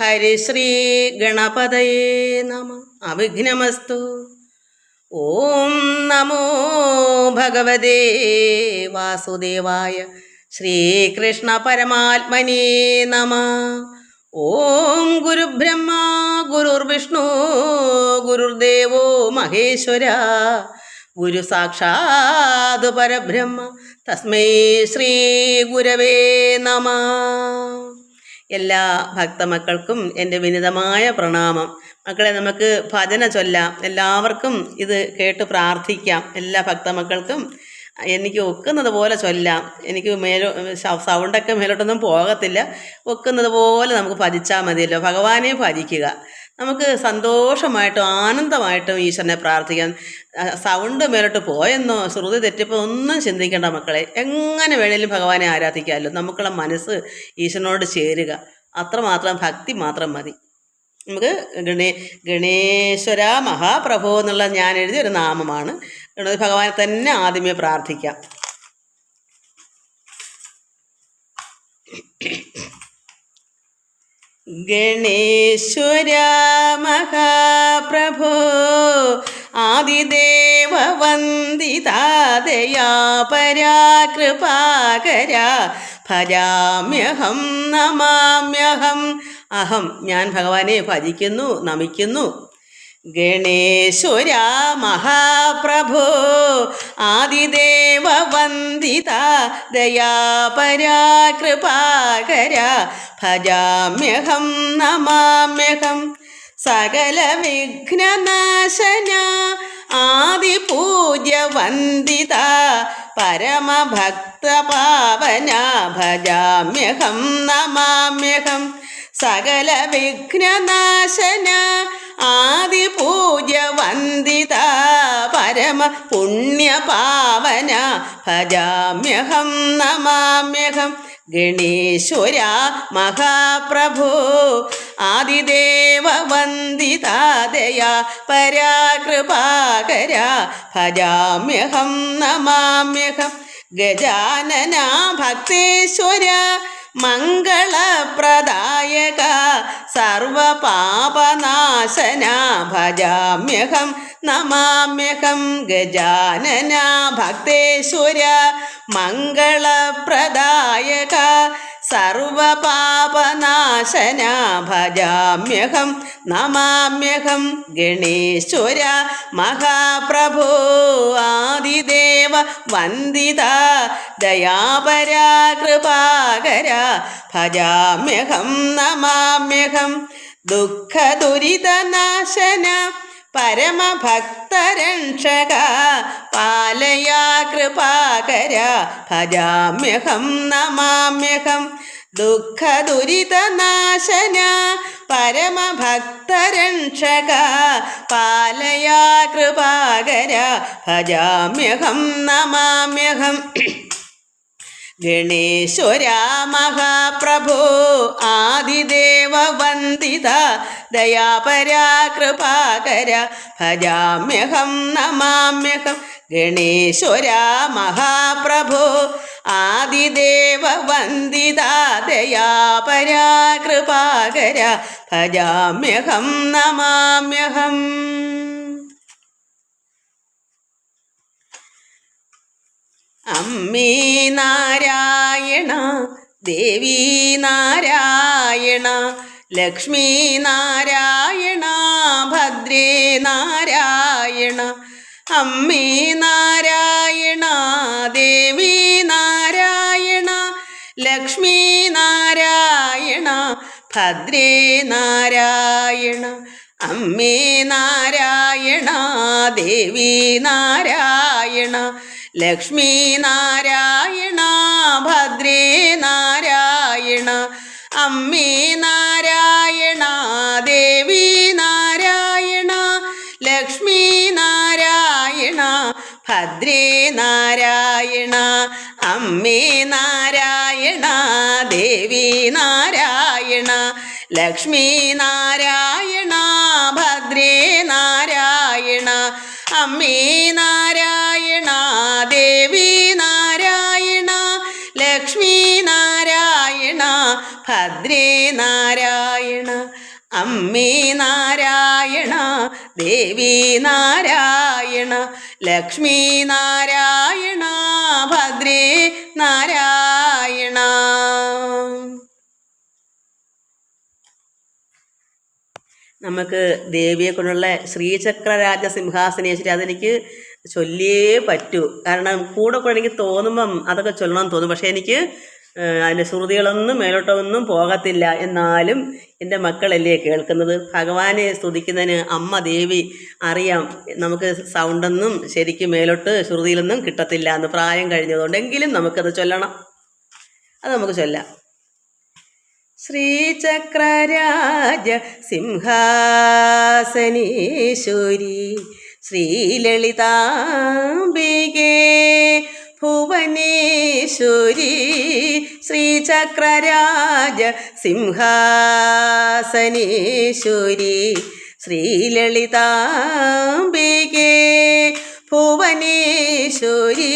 ഹരിശ്രീ ഗണപതയേ നമ. അവിഘ്നമസ്തു. ഓം നമോ ഭഗവതേ വാസുദേവായ. ശ്രീകൃഷ്ണ പരമാത്മനേ നമ. ഓം ഗുരുബ്രഹ്മ ഗുരുർവിഷ്ണു ഗുരുർദേവോ മഹേശ്വര. ഗുരു സാക്ഷാത് പരബ്രഹ്മ തസ്മൈ ശ്രീ ഗുരവേ നമ. എല്ലാ ഭക്തമക്കൾക്കും എൻ്റെ വിനീതമായ പ്രണാമം. മക്കളെ, നമുക്ക് ഭജന ചൊല്ലാം. എല്ലാവർക്കും ഇത് കേട്ട് പ്രാർത്ഥിക്കാം. എല്ലാ ഭക്തമക്കൾക്കും എനിക്ക് ഒക്കുന്നത് പോലെ ചൊല്ലാം. എനിക്ക് സൗണ്ടൊക്കെ മേലോട്ടൊന്നും പോകത്തില്ല. ഒക്കുന്നത് പോലെ നമുക്ക് ഭജിച്ചാൽ മതിയല്ലോ. ഭഗവാനെ ഭജിക്കുക. നമുക്ക് സന്തോഷമായിട്ടും ആനന്ദമായിട്ടും ഈശ്വരനെ പ്രാർത്ഥിക്കാം. സൗണ്ട് മേലോട്ട് പോയെന്നോ ശ്രുതി തെറ്റിപ്പോ ഒന്നും ചിന്തിക്കേണ്ട മക്കളെ. എങ്ങനെ വേണേലും ഭഗവാനെ ആരാധിക്കാമല്ലോ. നമുക്കുള്ള മനസ്സ് ഈശ്വരനോട് ചേരുക. അത്രമാത്രം ഭക്തി മാത്രം മതി. നമുക്ക് ഗണേശ്വര മഹാപ്രഭു എന്നുള്ള ഞാൻ എഴുതിയ ഒരു നാമമാണ്. ഗണപതി ഭഗവാനെ തന്നെ ആദ്യമേ പ്രാർത്ഥിക്കാം. ഗണേശ്വര മഹാപ്രഭോ ആദിദേവ വന്ദിതാദയാ പരാകൃപാകര. ഭജാമ്യഹം നമാമ്യഹം. അഹം ഞാൻ ഭഗവാനെ ഭജിക്കുന്നു, നമിക്കുന്നു. ഗണേശ്വര മഹാപ്രഭോ ആദിദേവ വന്ദിത ദയാപരാകൃപാകര. ഭജാമ്യഹം നമാമ്യഹം. സകല വിഘ്നനാശന ആദിപൂജ്യ വന്ദിത പരമഭക്ത പാവന. ഭജാമ്യഹം നമാമ്യഹം. സകല വിഘ്നനാശന ആദിപൂജ്യ വന്ദിത പരമ പുണ്യ പാവന. ഭജാമ്യഹം നമാമ്യഹം. ഗണേശ്വര മഹാപ്രഭോ ആദിദേവ വന്ദിത ദയാ പരാകൃപാകര. ഭജാമ്യഹം നമാമ്യഹം. ഗജാനന ഭക്തേശ്വര മംഗളപ്രദായക സർവപാപനാശന. ഭജാമ്യഹം നമാമ്യഹം. ഗജാനന ഭക്തേശ്വര മംഗളപ്രദായക സർവപാപനാശന. ഭജാമ്യഹം നമാമ്യഹം. ഗണേശ്വര മഹാപ്രഭോ ആദിദേവ വന്ദിത ദയാപരാകൃപാകര. ഭജാമ്യഹം നമാമ്യഹം. ദുഃഖദുരിതനാശന പരമഭക്തരക്ഷക പാലയാ കൃപാകര. ഭജാമ്യഹം നമാമ്യഹം. ദുഃഖദുരിതനാശന പരമഭക്തരക്ഷക പാലയാ കൃപാകര. ഭജാമ്യഹം നമാമ്യഹം. ഗണേശ്വര മഹാപ്രഭോ ആദിദേവ വന്ദിത ദയാപരാകൃപാകര. ഭജാമ്യഹം നമാമ്യഹം. ഗണേശ്വര മഹാപ്രഭോ ആദിദേവ വന്ദിത ദയാപരാകൃപാകര. ഭജാമ്യഹം നമാമ്യഹം. അമ്മേ നാരായണ ദേവി നാരായണ ലക്ഷ്മി നാരായണ ഭദ്രേ നാരായണ. അമ്മേ നാരായണ ദേവി നാരായണ ലക്ഷ്മി നാരായണ ഭദ്രേ നാരായണ. അമ്മേ നാരായണ ദേവി നാരായണ ലക്ഷ്മി നാരായണ ഭദ്രേ നാരായണ. അമ്മേ നാരായണ ദേവി നാരായണ ലക്ഷ്മി നാരായണ ഭദ്രേ നാരായണ. അമ്മേ നാരായണ ദേവി നാരായണ ലക്ഷ്മി നാരായണ ഭദ്രേ നാരായണ. അമ്മേ നാരായണ ദേവി നാരായണ ലക്ഷ്മി നാരായണ ഭദ്രേ നാരായണ. അമ്മേ നാരായണ, ദേവി നാരായണ, ലക്ഷ്മി നാരായണ, ഭദ്രേ നാരായണ. നമുക്ക് ദേവിയെ കൊണ്ടുള്ള ശ്രീചക്രരാജ സിംഹാസനേശ്വരി അതെനിക്ക് ചൊല്ലിയേ പറ്റൂ. കാരണം കൂടെ എനിക്ക് തോന്നുമ്പം അതൊക്കെ ചൊല്ലണമെന്ന് തോന്നും. പക്ഷേ എനിക്ക് അതിൻ്റെ ശ്രുതികളൊന്നും മേലോട്ടൊന്നും പോകത്തില്ല. എന്നാലും എൻ്റെ മക്കളല്ലേ കേൾക്കുന്നത്. ഭഗവാനെ സ്തുതിക്കുന്നതിന് അമ്മ ദേവി അറിയാം നമുക്ക് സൗണ്ടൊന്നും ശരിക്കും മേലോട്ട് ശ്രുതിയിലൊന്നും കിട്ടത്തില്ല എന്ന്, പ്രായം കഴിഞ്ഞതുകൊണ്ടെങ്കിലും നമുക്കത് ചൊല്ലണം. അത് നമുക്ക് ചൊല്ലാം. ശ്രീചക്രരാജ സിംഹാസനേശ്വരി ശ്രീലളിതാംബികേ ഭുവനേശ്വരി. ശ്രീചക്രരാജ സിംഹാസനേശ്വരി ശ്രീലളിതാംബികേ ഭുവനേശ്വരി.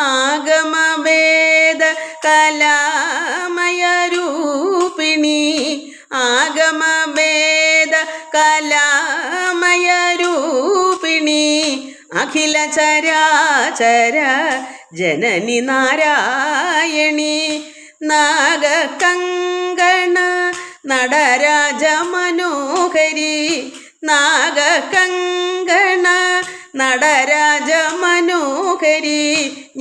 ആഗമവേദ കലാമയരൂപിണി, ആഗമവേദ കലാമയരൂപിണി, അഖില ചരാചര ജനനി നാരായണി. നാഗകങ്കണ നടരാജ മനോഹരി, നാഗകങ്കണ നടരാജ മനോഹരി,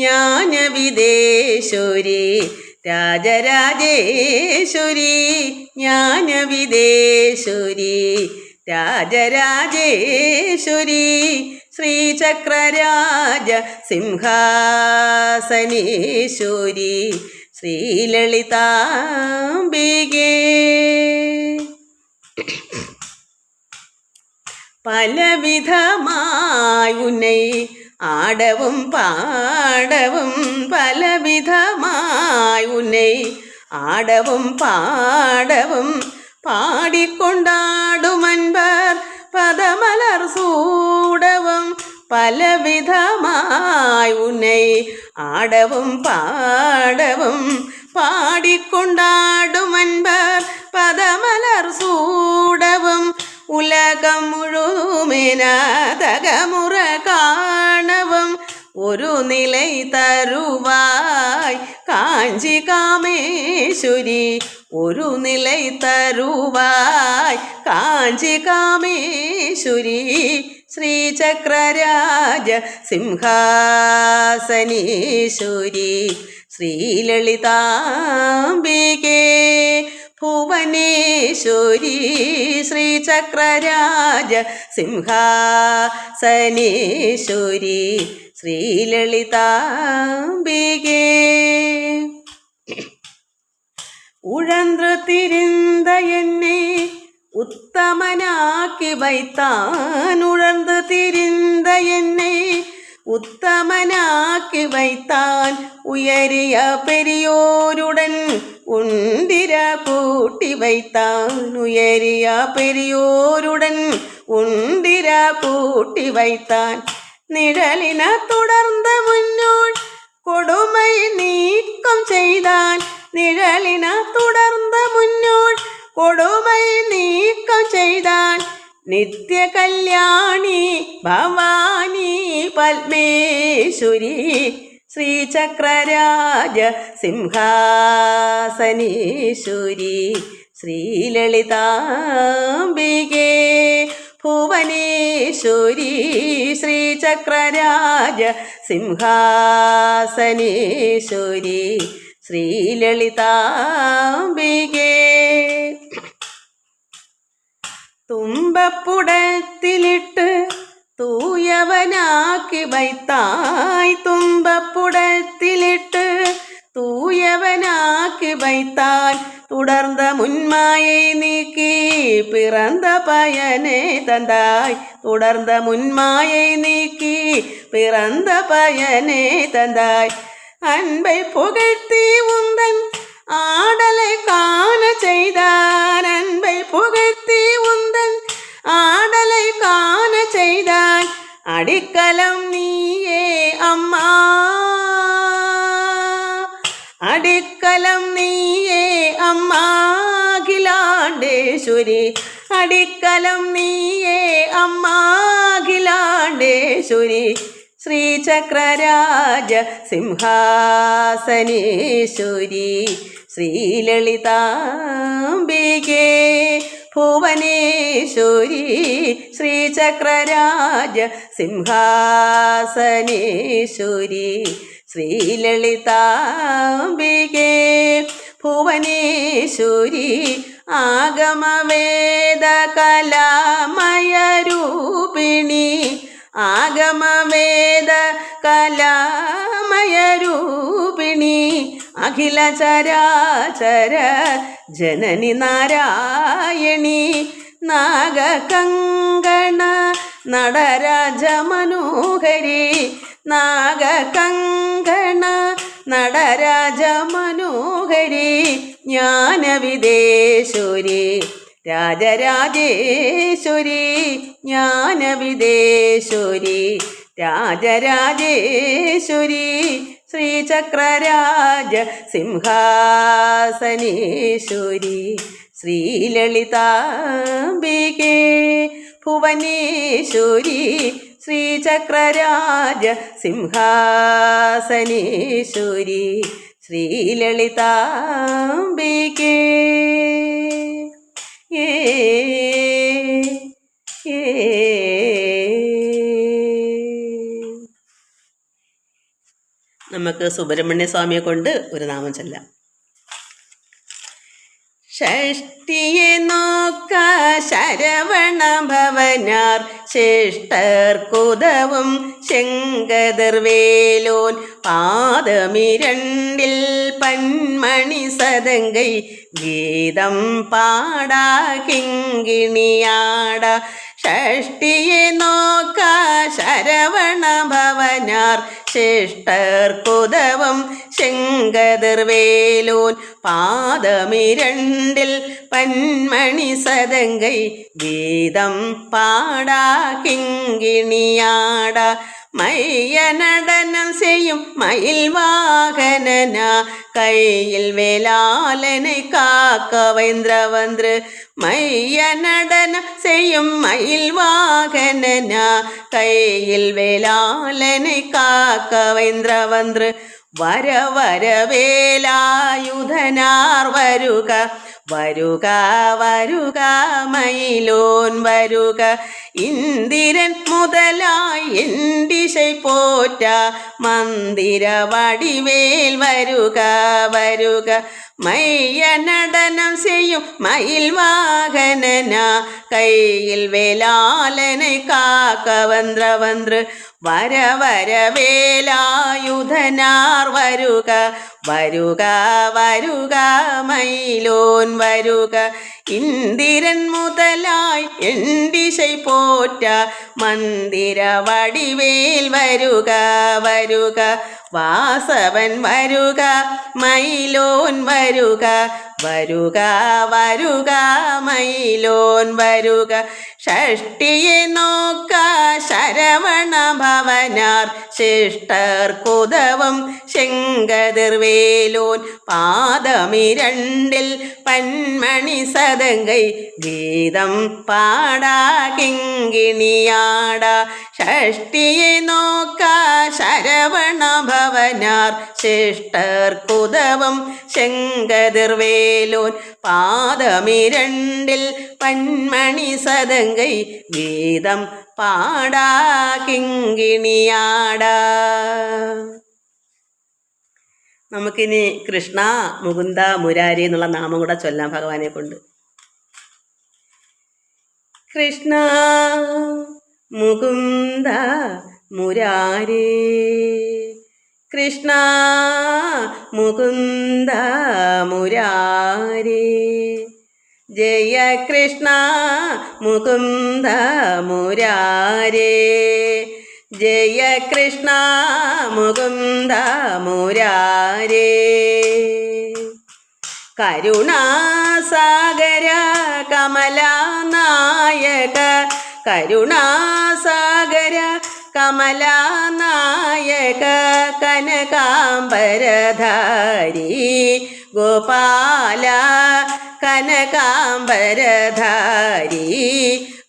ജ്ഞാനവിദേശ്വരി രാജരാജേശ്വരി, ജ്ഞാനവിദേശ്വരി രാജരാജേശ്വരി. ശ്രീചക്രരാജ സിംഹാസനേശ്വരി ശ്രീലളിതാംബികേ. പലവിധമായി ഉന്നെ ആടവും പാടവും, പലവിധമായി ഉന്നെ ആടവും പാടവും, പാടിക്കൊണ്ടാടുമൻപർ പദമലർ സൂടവും. പലവിധമായി ഉന്നെ ആടവും പാടവും, പാടിക്കൊണ്ടാടുമൻപർ പദമലർ സൂടവും. ഉലകം മുഴുവനതകമുറ കാണവും, ഒരു നിലൈ തരുവായി കാഞ്ചി കാമേശ്വരി, ഒരു നിലൈ തരുവായി കാഞ്ചി കാമേശ്വരി. ശ്രീചക്രരാജ സിംഹാസനേശ്വരി ശ്രീലളിതാംബികേ ഭുവനേശ്വരി. ശ്രീചക്രരാജ സിംഹാസനേശ്വരി ശ്രീലളിതാംബികേ. ഉഴன்று തിരിந்த എന്നെ ഉത്തമനാക്കി வைத்தான், ഉഴன்று തിരിந்த എന്നെ ഉത്തമനാക്കി வைத்தான். ഉയരിയ പെരിയോരുടൻ ഉണ്ടിര കൂട്ടി வைத்தான், ഉയരിയ പെരിയോരുടൻ ഉണ്ടിര കൂട്ടി வைத்தான். നിഴലിന തുടർന്ന മുന്നോൾ കൊടുമൈ നീക്കം ചെയ്താൻ, നിഴലിന തുടർന്ന മുന്നോൾ കൊടുമൈ നീക്കം ചെയ്താൻ. നിത്യ കല്യാണി ഭവാനി പത്മേശ്വരി ശ്രീചക്രരാജ സിംഹാസനേശ്വരി ശ്രീലളിതാംബികേ ഭുവനേശ്വരി. ശ്രീചക്രരാജ സിംഹാസനേശ്വരി ശ്രീലളിതാംബികേ. തുമ്പപ്പുടത്തിലിട്ട് തൂയവനാക്കി வைத்தாய், തുമ്പപ്പുടത്തിലിട്ട് തൂയവനാക്കി வைத்தாய். തുടർந்த മുന്മാயை നീക്കി പിറந்த பயனை தந்தாய், തുടർந்த முன்மாயை நீக்கி பிறந்த பயனை தந்தாய். அன்பை புகழ்த்தி உந்தன் ஆடலை காண செய்தான், அன்பை புகழ்த்தி உந்தன் ஆடலை காண செய்தான். அடிக்கலம் நீயே அம்மா, അടിക്കലം നീയേ അമ്മാഖിലാണ്ടേശ്വരി, അടിക്കലം നീയേ അമ്മാഖിലാണ്ടേശ്വരി, ശ്രീചക്രരാജ സിംഹാസനേശ്വരി, ശ്രീലളിതാംബികേ ഭുവനേശ്വരി, ശ്രീചക്രരാജ സിംഹാസനേശ്വരി, ശ്രീലളിതാംബികേ ഭുവനേശ്വരി, ആഗമവേദ കലാമയരൂപിണി, ആഗമവേദ കലാമയരൂപിണി, അഖില ചരാചര ജനനി നാരായണി, നാഗകങ്കണ നടരാജ മനോഹരി, നാഗകങ്കണ നടരാജ മനോഹരി, ജ്ഞാനവിദേശ്വരി രാജരാജേശ്വരി, ജ്ഞാനവിദേശ്വരി രാജരാജേശ്വരി, ശ്രീചക്രരാജ സിംഹാസനേശ്വരി, ശ്രീലളിതാംബികേ ഭുവനേശ്വരി, ശ്രീചക്രരാജ സിംഹാസനേശ്വരി, ശ്രീലളിതാംബികേ. നമുക്ക് സുബ്രഹ്മണ്യ സ്വാമിയെ കൊണ്ട് ഒരു നാമം ചൊല്ലാം. ഷഷ്ടിയെ നോക്ക ശരവണ ഭവനാർ, ശിഷ്ടർക്കുദവും ശങ്കതിർവേലോൻ, പാദമിരണ്ടിൽ പന്മണി സദങ്കൈ, ഗീതം പാടാ കിങ്കിണിയാട. ഷഷ്ടിയെ നോക്ക ശരവണ ഭവനാർ, ശിഷ്ടർക്കുദവും ശങ്കതിർവേലോൻ, പാദമിരണ്ടിൽ പന്മണി സദങ്കൈ, ഗീതം പാടാ കിങ്കിണിയാട. മയ്യനടനം ചെയ്യും മയിൽ വാഹനന, കയ്യിൽ വേലാലனை കാക്ക വൈന്ദ്രവന്ദ്ര, മയ്യനടനം ചെയ്യും മയിൽ വാഹനന, കയ്യിൽ വേലാലனை കാക്ക വൈന്ദ്രവന്ദ്ര, വര വരവേലായുധനാർ വരുക, വരുക വരുക മയിലോൻ വരുക, ഇന്ദിരൻ മുതലായി എന്തിശை പോറ്റ, മന്ദിര വടിവേൽ വരുക വരുക, മയ്യനടനം ചെയ്യും മയിൽ വാഹനന, കയ്യിൽ വേലാലனை കാക്ക വന്ദ്രവന്ദ്ര, വര വരവേലായുധനാർ വരുക, വരുക വരുക മയിലോൻ വരുക, ഇന്ദിരൻ മുതലായി എന്തിശை പോറ്റ, മന്ദിര വടിവേൽ വരുക വരുക, വാസവൻ വരുക മയിലോൻ വരുക, വരുക വരുക മയിലോൻ വരുക, ഷഷ്ടിയെ നോക്ക ശരവണ ഭവനാർ, ശിഷ്ടർക്കുദവും ശങ്കതിർവേലോൻ, പാദമിരണ്ടിൽ പന്മണി സദങ്കൈ, ഗീതം പാടാ കിങ്കിണിയാട. ഷഷ്ടിയെ നോക്ക ശരവണ ഭവനാർ, ശിഷ്ടർക്കുദവും ശങ്കതിർവേലോൻ, പാദമിരണ്ടിൽ പന്മണി സദങ്കൈ, ഗീതം പാടാ കിങ്കിണിയാട. നമുക്കിനി കൃഷ്ണ മുകുന്ദ മുരാരി എന്നുള്ള നാമം കൂടെ ചൊല്ലാം ഭഗവാനെ കൊണ്ട്. കൃഷ്ണ മുകുന്ദ മുരാരി, കൃഷ്ണ മുകുന്ദ മുരാരി, ജയ കൃഷ്ണ മുകുന്ദ മുരാരി, ജയ കൃഷ്ണ മുകുന്ദ മുരാരി, കരുണാസാഗര കമലാനായക, കരുണാസാഗര കമലാനായക, കനകാംബരധാരി ഗോപാല കനകാംബരധാരി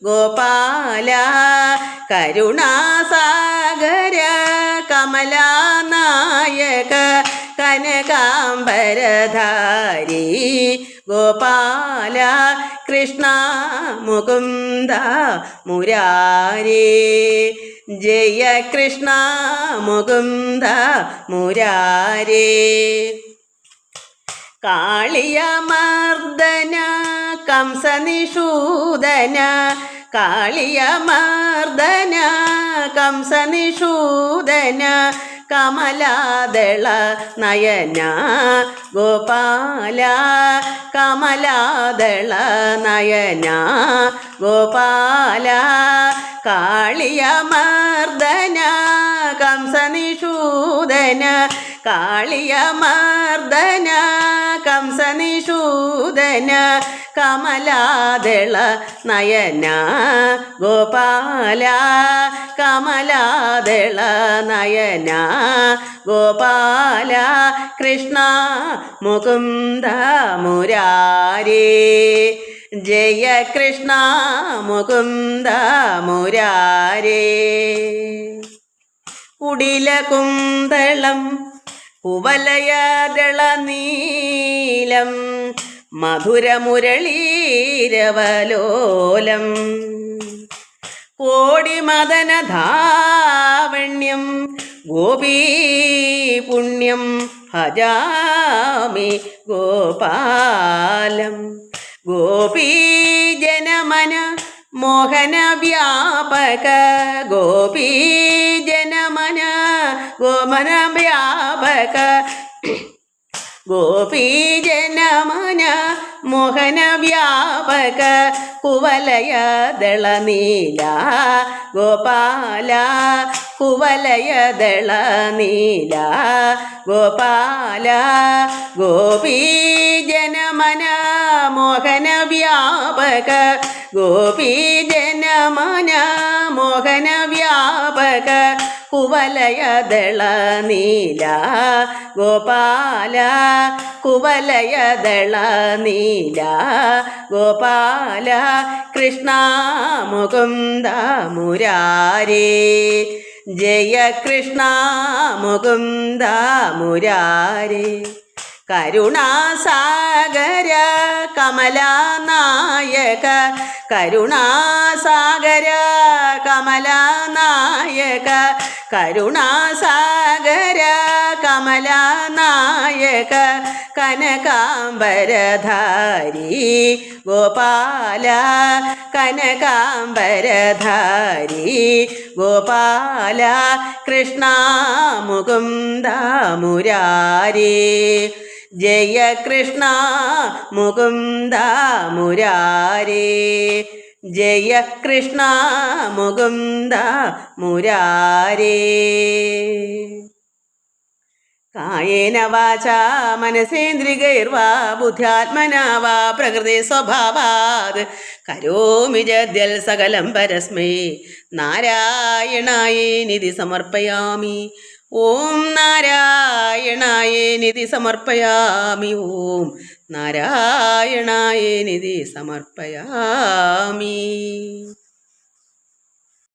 ഗോപാല കരുണാസാഗര കമലാനായക കനകാംബരധാരി ഗോപാല കൃഷ്ണ മുകുന്ദ മുരാരേ ജയ കൃഷ്ണ മുകുന്ദ മുരാരേ കാളിയമർദ്ദന കംസനിഷൂദന കാളിയമർദ്ദന കംസനിഷൂദന കമലാദള നയന ഗോപാല കമലാദള നയന ഗോപാല കാളിയമർദ്ദന കംസനിഷൂദന കാളിയമർദ്ദന കംസനിഷൂദന കമലാദള നയന ഗോപാല കമലാദള നയന ഗോപാല കൃഷ്ണ മുകുന്ദ മുരാരേ ജയ കൃഷ്ണ മുകുന്ദ മുരാരേ കുടിലകുന്തളം കുവലയദളനീലം മധുരമുരളീരവലോലം കോടിമദനധാവണ്യം ഗോപീപുണ്യം ഭജാമി ഗോപാലം ഗോപീജനമന മോഹനവ്യാപക ഗോപീജനമന ഗോമനവ്യാപക ഗോപീജനമന മോഹനവ്യാപക കുവലയദളനീല ഗോപാല കുവലയദളനീല ഗോപാല ഗോപീജനമന മോഹനവ്യാപക ഗോപീജനമന മോഹനവ്യാപക കുവലയദളനീല ഗോപാല കുവലയദളനീല ഗോപാല കൃഷ്ണ മുകുന്ദ മുരാരേ ജയ കൃഷ്ണ മുകുന്ദ മുരാരേ കരുണാസാഗര കമലാനായക കരുണാസാഗര കമലാനായക കരുണാസാഗര കമലാനായക കനകാംബരധാരി ഗോപാല കനകാംബരധാരി ഗോപാല കൃഷ്ണ മുകുന്ദ മുരാരേ ജയ കൃഷ്ണ മുകുന്ദ മുരാരേ ജയ കൃഷ്ണ മുകുന്ദ മുരാരേ കായേന വാചാ മനസേന്ദ്രിയൈർവാ ബുദ്ധ്യാത്മനാ വാ പ്രകൃതി സ്വഭാവാത് കരോമി ജദ്യൽ സകലം പരസ്മൈ നാരായണായേനിധി സമർപ്പയാമി ഓം നാരായണായേനിധി സമർപ്പയാമി ഓം നാരായണായേനിധി സമർപ്പയാമി.